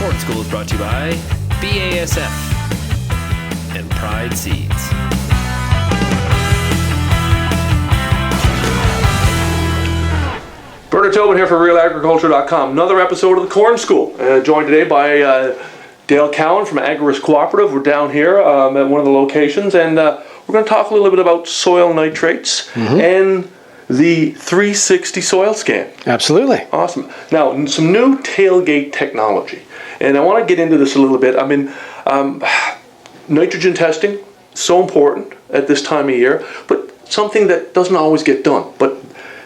Corn School is brought to you by BASF and Pride Seeds. Bernard Tobin here for RealAgriculture.com. Another episode of the Corn School. Joined today by Dale Cowan from Agri-Risk Cooperative. We're down here at one of the locations, and we're going to talk a little bit about soil nitrates and the 360 soil scan. Absolutely. Awesome. Now, some new Tailgate technology. And I want to get into this a little bit. I mean, nitrogen testing, so important at this time of year, but something that doesn't always get done. But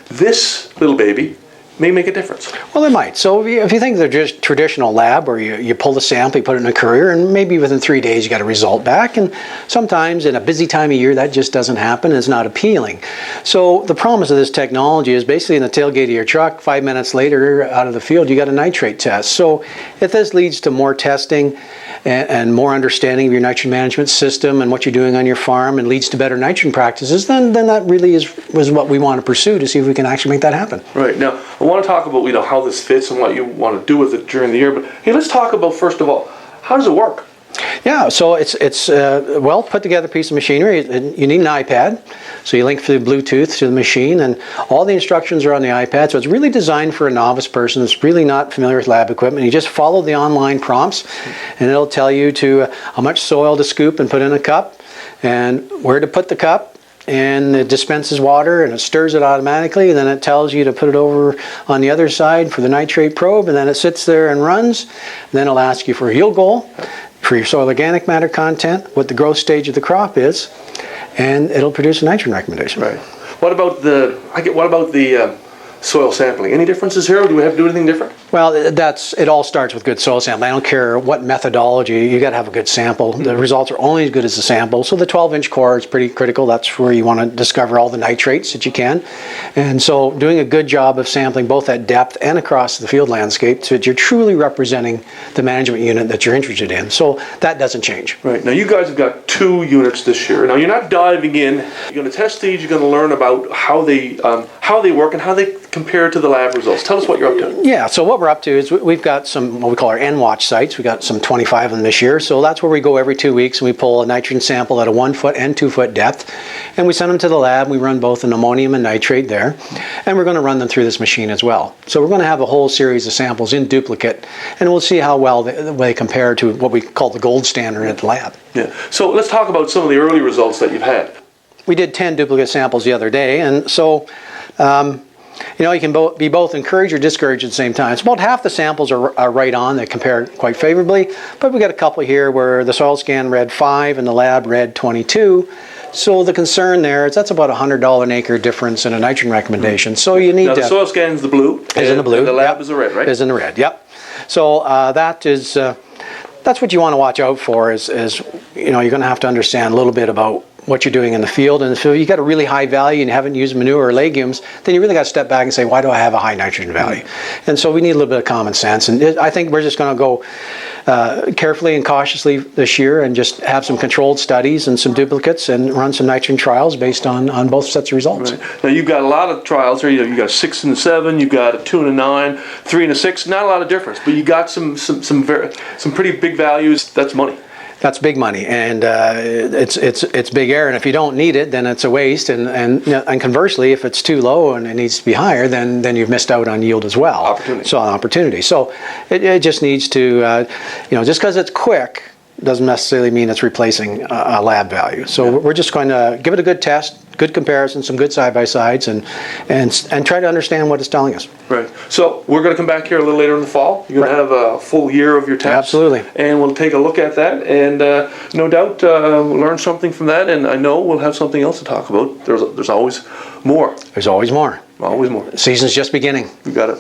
this little baby may make a difference. Well, it might. So if you think they're just traditional lab where you pull the sample, you put it in a courier, and maybe within 3 days you got a result back, and sometimes in a busy time of year that just doesn't happen. It's not appealing. So the promise of this technology is basically in the tailgate of your truck, 5 minutes later out of the field you got a nitrate test. So if this leads to more testing and more understanding of your nitrogen management system and what you're doing on your farm and leads to better nitrogen practices, then that really is what we want to pursue to see if we can actually make that happen. Right. Now, I want to talk about how this fits and what you want to do with it during the year. But hey, let's talk about, first of all, how does it work? Yeah, so it's a well put together piece of machinery. You need an iPad, so you link through Bluetooth to the machine, and all the instructions are on the iPad. So it's really designed for a novice person that's really not familiar with lab equipment. You just follow the online prompts, and it'll tell you how much soil to scoop and put in a cup, and where to put the cup. And it dispenses water and it stirs it automatically, and then it tells you to put it over on the other side for the nitrate probe, and then it sits there and runs. And then it'll ask you for a yield goal, for your soil organic matter content, what the growth stage of the crop is, and it'll produce a nitrogen recommendation. Right. What about the soil sampling? Any differences here, or do we have to do anything different? Well, it all starts with good soil sampling. I don't care what methodology, you got to have a good sample. The results are only as good as the sample. So the 12-inch core is pretty critical. That's where you want to discover all the nitrates that you can. And so doing a good job of sampling both at depth and across the field landscape so that you're truly representing the management unit that you're interested in. So that doesn't change. Right. Now you guys have got 2 units this year. Now you're not diving in. You're going to test these. You're going to learn about how they work and how they compare to the lab results. Tell us what you're up to. Yeah, so what we're up to is we've got some what we call our N-Watch sites. We've got some 25 of them this year. So that's where we go every 2 weeks and we pull a nitrogen sample at a 1 foot and 2 foot depth. And we send them to the lab. We run both an ammonium and nitrate there. And we're going to run them through this machine as well. So we're going to have a whole series of samples in duplicate, and we'll see how well they compare to what we call the gold standard at the lab. Yeah. So let's talk about some of the early results that you've had. We did 10 duplicate samples the other day, and so you can be both encouraged or discouraged at the same time. So about half the samples are right on. They compare quite favorably, but we got a couple here where the soil scan read 5 and the lab read 22. So the concern there is that's about $100 an acre difference in a nitrogen recommendation. So you need now the soil scan is the blue. Is in the blue. And the lab is the red, right? Is in the red. Yep. So that's what you want to watch out for. Is you're going to have to understand a little bit about what you're doing in the field, and if you got a really high value and you haven't used manure or legumes, then you really got to step back and say, why do I have a high nitrogen value? And so we need a little bit of common sense, and I think we're just going to go carefully and cautiously this year and just have some controlled studies and some duplicates and run some nitrogen trials based on both sets of results. Right. Now you've got a lot of trials here. You got a 6 and a 7, you've got a 2 and a 9, 3 and a 6. Not a lot of difference, but you got some pretty big values. That's money. That's big money, and it's big air. And if you don't need it, then it's a waste. And conversely, if it's too low and it needs to be higher, then you've missed out on yield as well. Opportunity. So it just needs to, just because it's quick doesn't necessarily mean it's replacing a lab value. So we're just going to give it a good test, good comparison, some good side-by-sides, and try to understand what it's telling us. Right. So we're going to come back here a little later in the fall. You're going to have a full year of your tests. Absolutely. And we'll take a look at that, and no doubt learn something from that. And I know we'll have something else to talk about. There's always more. There's always more. Always more. The season's just beginning. You got it.